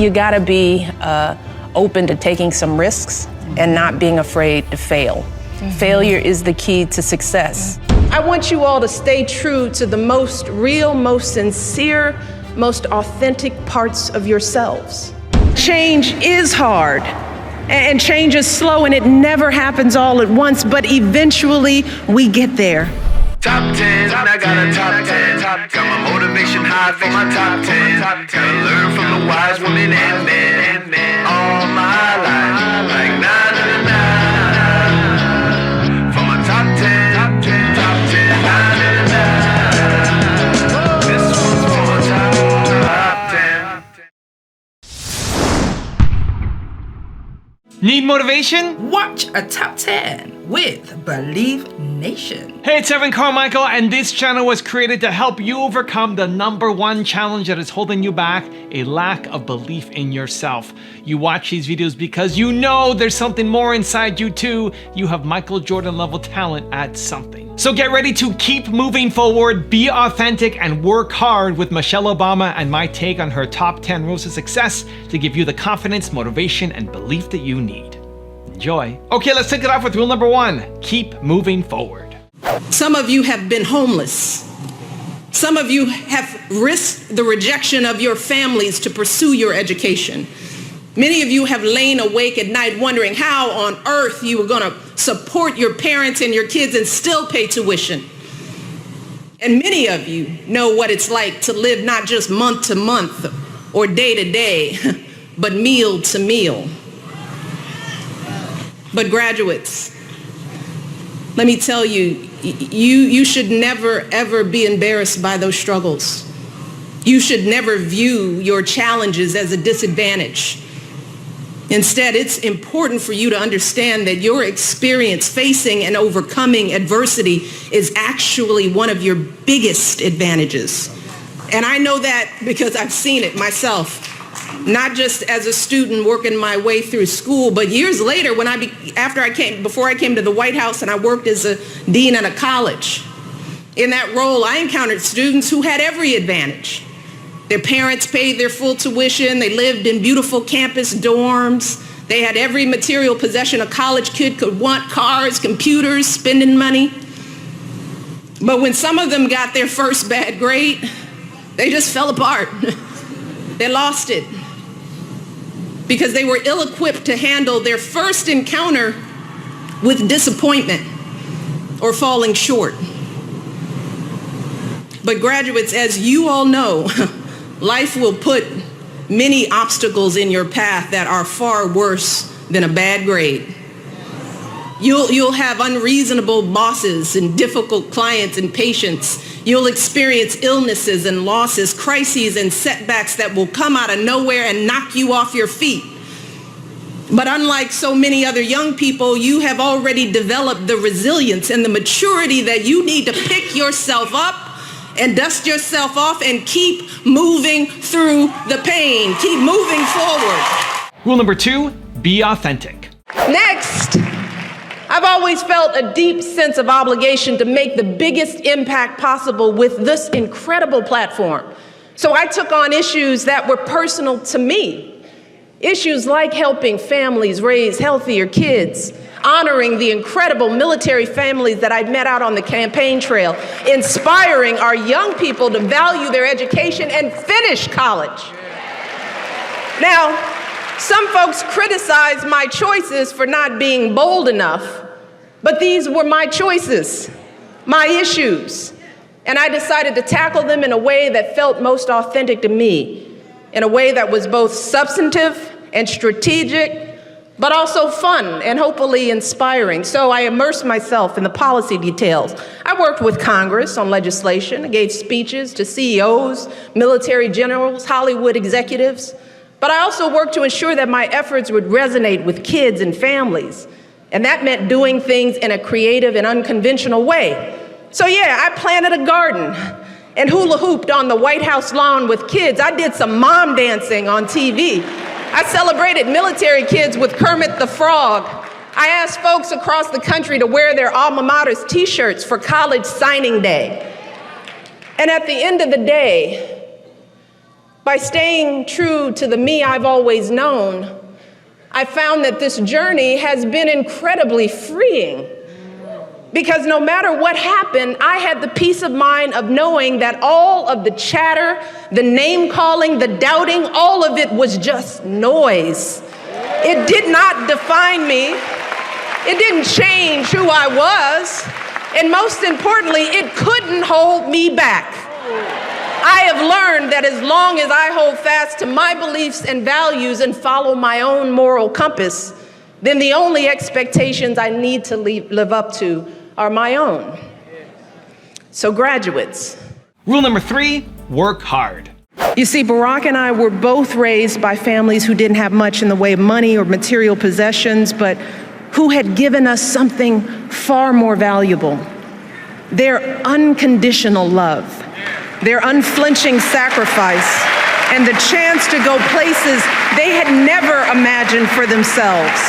you gotta be open to taking some risks and not being afraid to fail. Failure is the key to success. I want you all to stay true to the most real, most sincere, most authentic parts of yourselves. Change is hard, and change is slow, and it never happens all at once, but eventually we get there. Top 10, I got a top 10. Got my motivation high for my top 10. Gotta learn from the wise women and men all my life. Like na na na na. For my top 10, top 10, top 10, na na na. This one's for my top 10. Need motivation? Watch a top 10 with Believe Nation. Hey, it's Evan Carmichael, and this channel was created to help you overcome the #1 challenge that is holding you back, a lack of belief in yourself. You watch these videos because you know there's something more inside you too. You have Michael Jordan level talent at something. So get ready to keep moving forward, be authentic, and work hard with Michelle Obama and my take on her top 10 rules of success to give you the confidence, motivation, and belief that you need. Enjoy. Okay, let's take it off with rule #1. Keep moving forward. Some of you have been homeless. Some of you have risked the rejection of your families to pursue your education. Many of you have lain awake at night wondering how on earth you were going to support your parents and your kids and still pay tuition. And many of you know what it's like to live not just month to month or day to day, but meal to meal. But graduates, let me tell you, you should never, ever be embarrassed by those struggles. You should never view your challenges as a disadvantage. Instead, it's important for you to understand that your experience facing and overcoming adversity is actually one of your biggest advantages. And I know that because I've seen it myself. Not just as a student working my way through school, but years later before I came to the White House and I worked as a dean at a college. In that role, I encountered students who had every advantage. Their parents paid their full tuition. They lived in beautiful campus dorms. They had every material possession a college kid could want: cars, computers, spending money. But when some of them got their first bad grade, they just fell apart. They lost it because they were ill-equipped to handle their first encounter with disappointment or falling short. But graduates, as you all know, life will put many obstacles in your path that are far worse than a bad grade. You'll have unreasonable bosses and difficult clients and patients. You'll experience illnesses and losses, crises and setbacks that will come out of nowhere and knock you off your feet. But unlike so many other young people, you have already developed the resilience and the maturity that you need to pick yourself up and dust yourself off and keep moving through the pain. Keep moving forward. Rule #2, be authentic. Next, I've always felt a deep sense of obligation to make the biggest impact possible with this incredible platform. So I took on issues that were personal to me. Issues like helping families raise healthier kids, honoring the incredible military families that I'd met out on the campaign trail, inspiring our young people to value their education and finish college. Now, some folks criticize my choices for not being bold enough, but these were my choices, my issues, and I decided to tackle them in a way that felt most authentic to me, in a way that was both substantive and strategic, but also fun and hopefully inspiring. So I immersed myself in the policy details. I worked with Congress on legislation. I gave speeches to CEOs, military generals, Hollywood executives. But I also worked to ensure that my efforts would resonate with kids and families. And that meant doing things in a creative and unconventional way. So yeah, I planted a garden and hula hooped on the White House lawn with kids. I did some mom dancing on TV. I celebrated military kids with Kermit the Frog. I asked folks across the country to wear their alma mater's t-shirts for college signing day. And at the end of the day, By staying true to the me I've always known, I found that this journey has been incredibly freeing. Because no matter what happened, I had the peace of mind of knowing that all of the chatter, the name calling, the doubting, all of it was just noise. It did not define me. It didn't change who I was. And most importantly, it couldn't hold me back. I have learned that as long as I hold fast to my beliefs and values and follow my own moral compass, then the only expectations I need to live up to are my own. So graduates. Rule number 3, work hard. You see, Barack and I were both raised by families who didn't have much in the way of money or material possessions, but who had given us something far more valuable: their unconditional love, their unflinching sacrifice, and the chance to go places they had never imagined for themselves.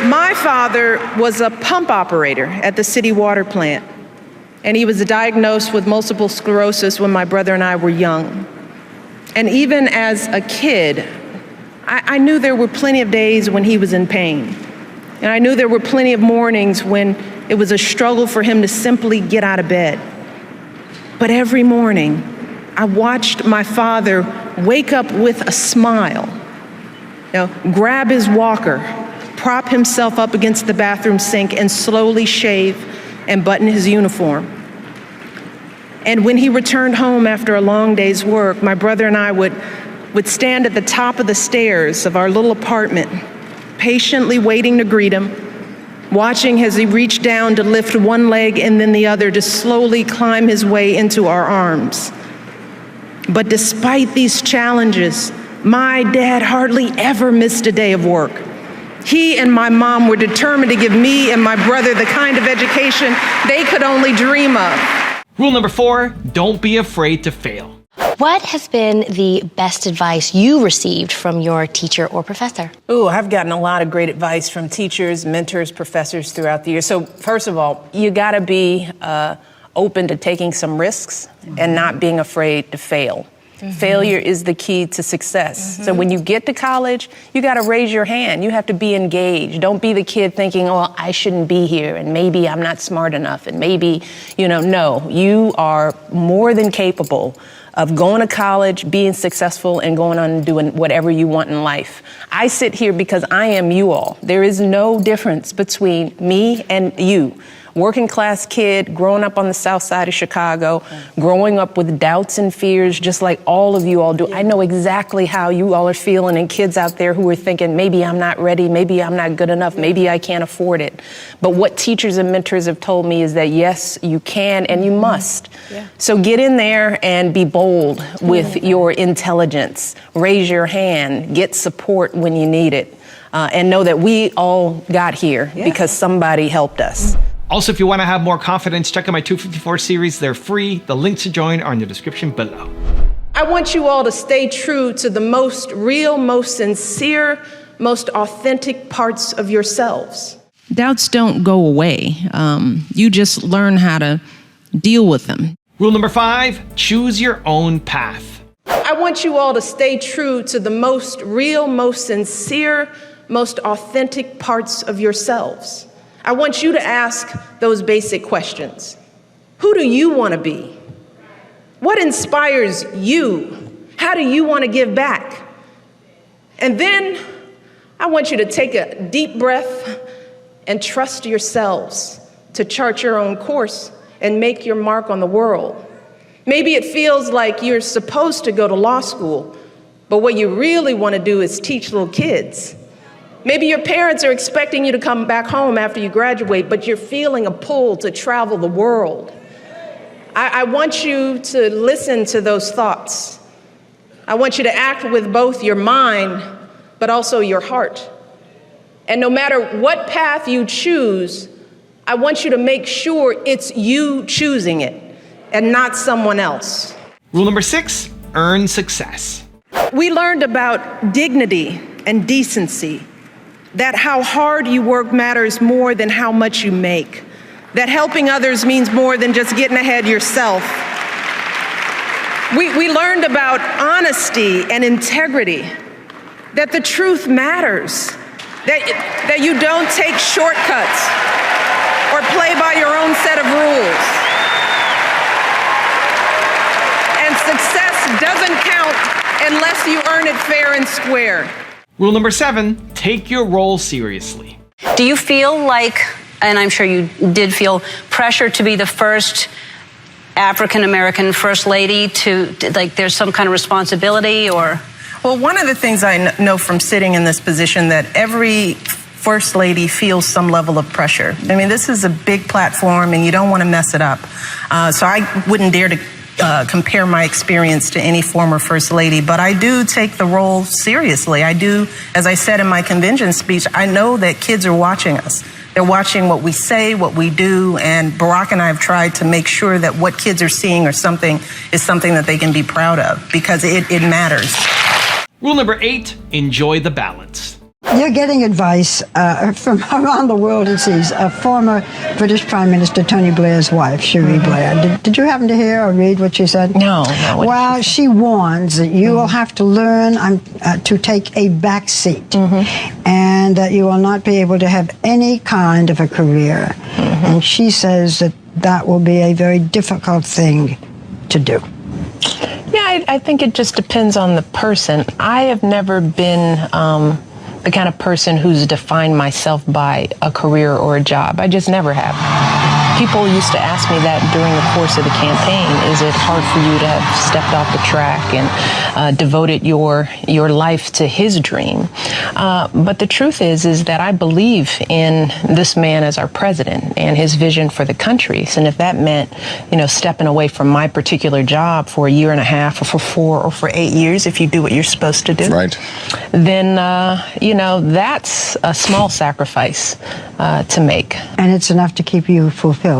My father was a pump operator at the city water plant, and he was diagnosed with multiple sclerosis when my brother and I were young. And even as a kid, I knew there were plenty of days when he was in pain. And I knew there were plenty of mornings when it was a struggle for him to simply get out of bed. But every morning, I watched my father wake up with a smile, grab his walker, prop himself up against the bathroom sink, and slowly shave and button his uniform. And when he returned home after a long day's work, my brother and I would stand at the top of the stairs of our little apartment, patiently waiting to greet him, watching as he reached down to lift one leg and then the other to slowly climb his way into our arms. But despite these challenges, my dad hardly ever missed a day of work. He and my mom were determined to give me and my brother the kind of education they could only dream of. Rule number 4, don't be afraid to fail. What has been the best advice you received from your teacher or professor? Ooh, I've gotten a lot of great advice from teachers, mentors, professors throughout the years. So first of all, you gotta be open to taking some risks and not being afraid to fail. Failure is the key to success. So when you get to college, you got to raise your hand. You have to be engaged. Don't be the kid thinking, oh, I shouldn't be here, and maybe I'm not smart enough, and maybe, no. You are more than capable of going to college, being successful, and going on and doing whatever you want in life. I sit here because I am you all. There is no difference between me and you. Working class kid, growing up on the south side of Chicago, growing up with doubts and fears, just like all of you all do. I know exactly how you all are feeling, and kids out there who are thinking, maybe I'm not ready, maybe I'm not good enough, maybe I can't afford it. But what teachers and mentors have told me is that yes, you can and you must. So get in there and be bold with your intelligence. Raise your hand, get support when you need it, and know that we all got here because somebody helped us. Also, if you want to have more confidence, check out my 254 series. They're free. The links to join are in the description below. I want you all to stay true to the most real, most sincere, most authentic parts of yourselves. Doubts don't go away. You just learn how to deal with them. Rule number 5, choose your own path. I want you all to stay true to the most real, most sincere, most authentic parts of yourselves. I want you to ask those basic questions. Who do you want to be? What inspires you? How do you want to give back? And then I want you to take a deep breath and trust yourselves to chart your own course and make your mark on the world. Maybe it feels like you're supposed to go to law school, but what you really want to do is teach little kids. Maybe your parents are expecting you to come back home after you graduate, but you're feeling a pull to travel the world. I want you to listen to those thoughts. I want you to act with both your mind, but also your heart. And no matter what path you choose, I want you to make sure it's you choosing it and not someone else. Rule number 6, earn success. We learned about dignity and decency, that how hard you work matters more than how much you make, that helping others means more than just getting ahead yourself. We learned about honesty and integrity, that the truth matters, that you don't take shortcuts or play by your own set of rules. And success doesn't count unless you earn it fair and square. Rule number 7, take your role seriously. Do you feel like, and I'm sure you did feel, pressure to be the first African-American First Lady, to, like, there's some kind of responsibility, or? Well, one of the things I know from sitting in this position, that every First Lady feels some level of pressure. I mean, this is a big platform and you don't want to mess it up. So I wouldn't dare to compare my experience to any former First Lady, but I do take the role seriously. I do, as I said in my convention speech, I know that kids are watching us. They're watching what we say, what we do, and Barack and I have tried to make sure that what kids are seeing is something that they can be proud of, because it matters. Rule number 8, enjoy the balance. You're getting advice from around the world, it seems. Former British Prime Minister Tony Blair's wife, Cherie Blair. Did you happen to hear or read what she said? No. Well, she warns that you will have to learn to take a back seat, and that you will not be able to have any kind of a career. And she says that that will be a very difficult thing to do. Yeah, I think it just depends on the person. I have never been the kind of person who's defined myself by a career or a job. I just never have. People used to ask me that during the course of the campaign. Is it hard for you to have stepped off the track and devoted your life to his dream? But the truth is that I believe in this man as our president and his vision for the country. And if that meant, stepping away from my particular job for a year and a half, or for 4 or for 8 years, if you do what you're supposed to do, right, then that's a small sacrifice to make. And it's enough to keep you fulfilled.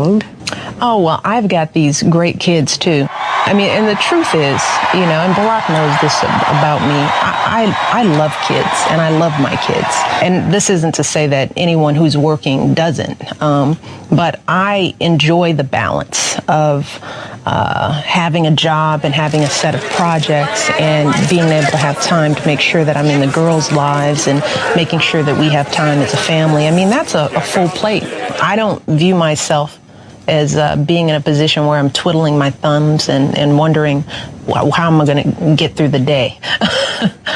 Oh, well, I've got these great kids, too. I mean, and the truth is, and Barack knows this about me, I love kids, and I love my kids. And this isn't to say that anyone who's working doesn't, but I enjoy the balance of having a job and having a set of projects and being able to have time to make sure that I'm in the girls' lives and making sure that we have time as a family. I mean, that's a full plate. I don't view myself as being in a position where I'm twiddling my thumbs and wondering, how am I going to get through the day?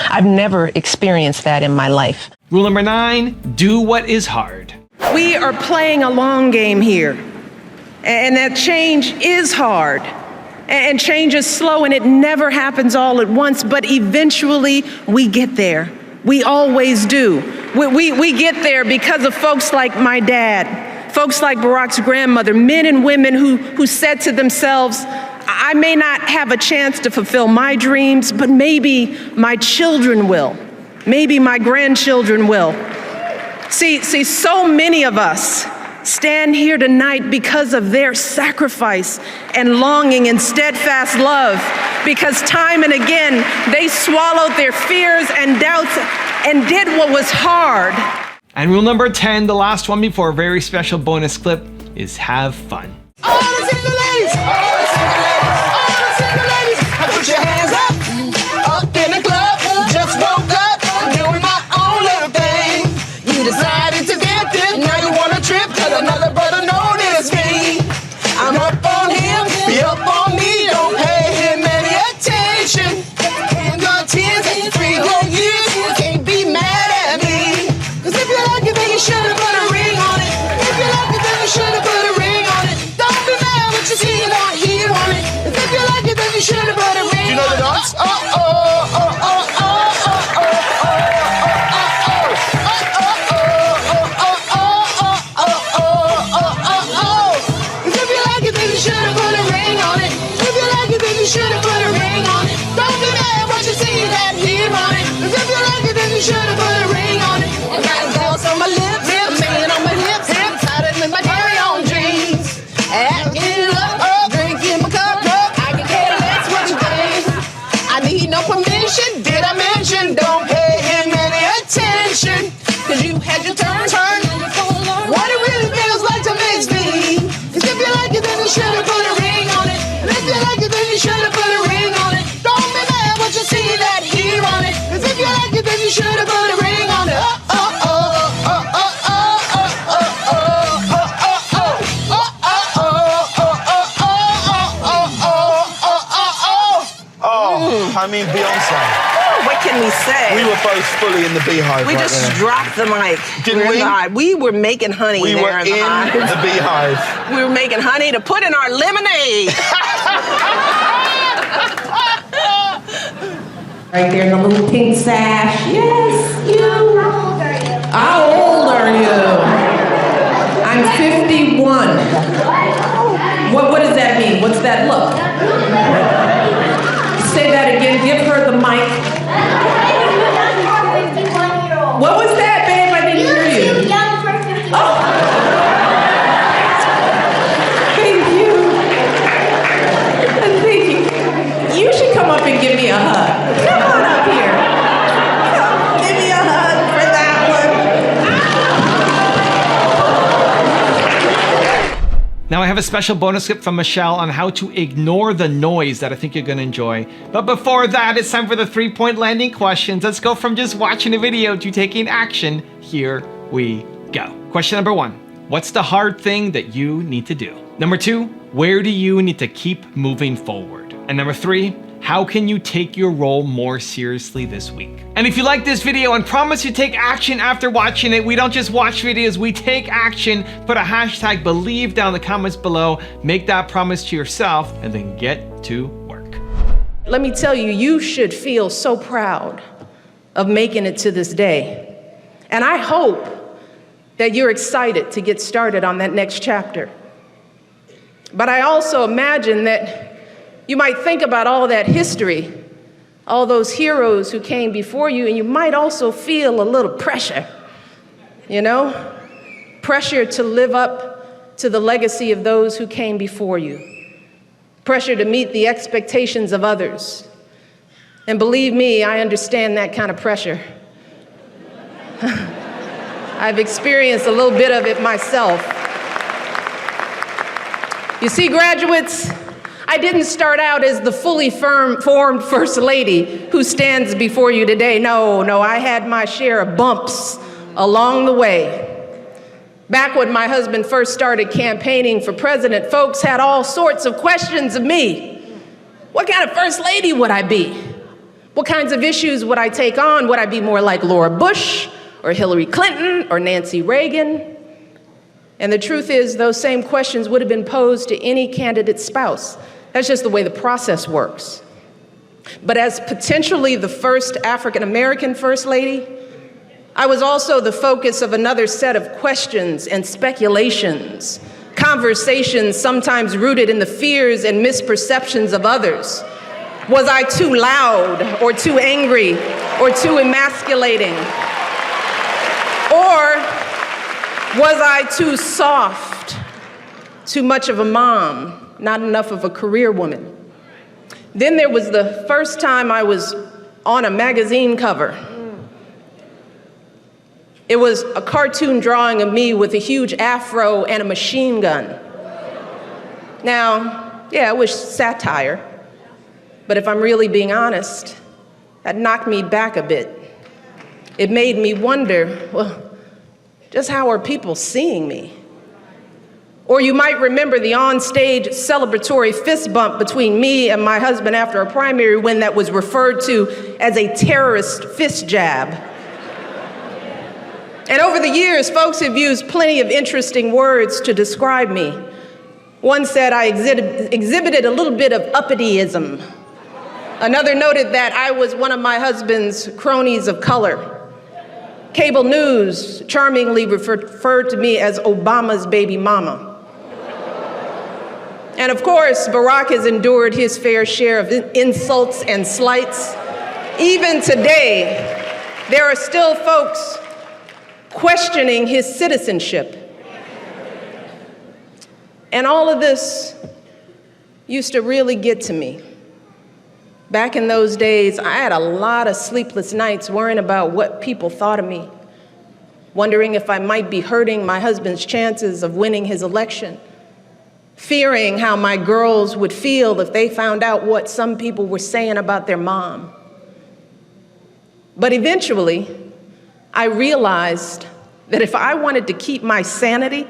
I've never experienced that in my life. Rule number 9, do what is hard. We are playing a long game here, and that change is hard, and change is slow, and it never happens all at once, but eventually we get there. We always do. We get there because of folks like my dad, folks like Barack's grandmother, men and women who said to themselves, I may not have a chance to fulfill my dreams, but maybe my children will. Maybe my grandchildren will. See, so many of us stand here tonight because of their sacrifice and longing and steadfast love, because time and again, they swallowed their fears and doubts and did what was hard. And rule number 10, the last one before a very special bonus clip, is have fun. All the single ladies, all the single ladies, all the single ladies, put your hands up in the club, just woke up, doing my own little thing. You decided to get this, now you wanna trip, cause another brother noticed me. I'm up on him, be up on me, don't pay him any attention. And the tears and 3 whole years, you can't be mad at me. Cause if you like it, then you should've put a ring on it. If you like it, then you should've put a ring on it. Don't be mad. hearing me say. We were both fully in the beehive We right just there. dropped the mic. Didn't We're we? in the hive. We were making honey We there were in the beehive. We were making honey to put in our lemonade. Right there in the little pink sash. Yes, you. How old are you? I'm 51. What does that mean? What's that look? Say that again. Give her the mic. What was that, babe? I didn't hear you. Oh. Thank you. Thank you. You should come up and give me a hug. Come on up here. Come, give me a hug for that one. Now I have a special bonus clip from Michelle on how to ignore the noise that I think you're going to enjoy. But before that, it's time for the 3-point landing questions. Let's go from just watching a video to taking action. Here we go. Question number 1. What's the hard thing that you need to do? Number 2, where do you need to keep moving forward? And number 3, how can you take your role more seriously this week? And if you like this video and promise you take action after watching it, we don't just watch videos, we take action. Put a hashtag believe down in the comments below, make that promise to yourself, and then get to work. Let me tell you, you should feel so proud of making it to this day. And I hope that you're excited to get started on that next chapter. But I also imagine that you might think about all that history, all those heroes who came before you, and you might also feel a little pressure, you know? Pressure to live up to the legacy of those who came before you. Pressure to meet the expectations of others. And believe me, I understand that kind of pressure. I've experienced a little bit of it myself. You see, graduates, I didn't start out as the fully formed First Lady who stands before you today. No, I had my share of bumps along the way. Back when my husband first started campaigning for president, folks had all sorts of questions of me. What kind of First Lady would I be? What kinds of issues would I take on? Would I be more like Laura Bush or Hillary Clinton or Nancy Reagan? And the truth is, those same questions would have been posed to any candidate's spouse. That's just the way the process works. But as potentially the first African-American First Lady, I was also the focus of another set of questions and speculations, conversations sometimes rooted in the fears and misperceptions of others. Was I too loud or too angry or too emasculating? Or was I too soft, too much of a mom, not enough of a career woman? Then there was the first time I was on a magazine cover. It was a cartoon drawing of me with a huge afro and a machine gun. Now, yeah, it was satire, but if I'm really being honest, that knocked me back a bit. It made me wonder, well, just how are people seeing me? Or you might remember the onstage celebratory fist bump between me and my husband after a primary win that was referred to as a terrorist fist jab. And over the years, folks have used plenty of interesting words to describe me. One said I exhibited a little bit of uppity-ism. Another noted that I was one of my husband's cronies of color. Cable news charmingly referred to me as Obama's baby mama. And of course, Barack has endured his fair share of insults and slights. Even today, there are still folks questioning his citizenship. And all of this used to really get to me. Back in those days, I had a lot of sleepless nights worrying about what people thought of me, wondering if I might be hurting my husband's chances of winning his election, fearing how my girls would feel if they found out what some people were saying about their mom. But eventually, I realized that if I wanted to keep my sanity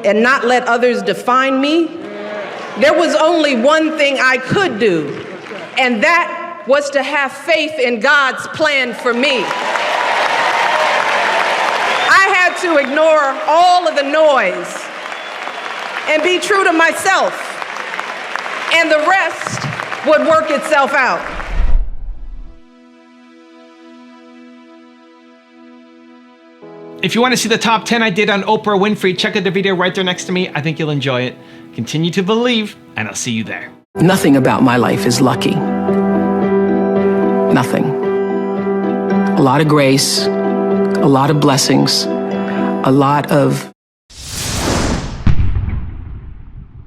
and not let others define me, there was only one thing I could do, and that was to have faith in God's plan for me. I had to ignore all of the noise and be true to myself, and the rest would work itself out. If you want to see the top 10 I did on Oprah Winfrey, check out the video right there next to me. I think you'll enjoy it. Continue to believe, and I'll see you there. Nothing about my life is lucky. Nothing. A lot of grace, a lot of blessings, a lot of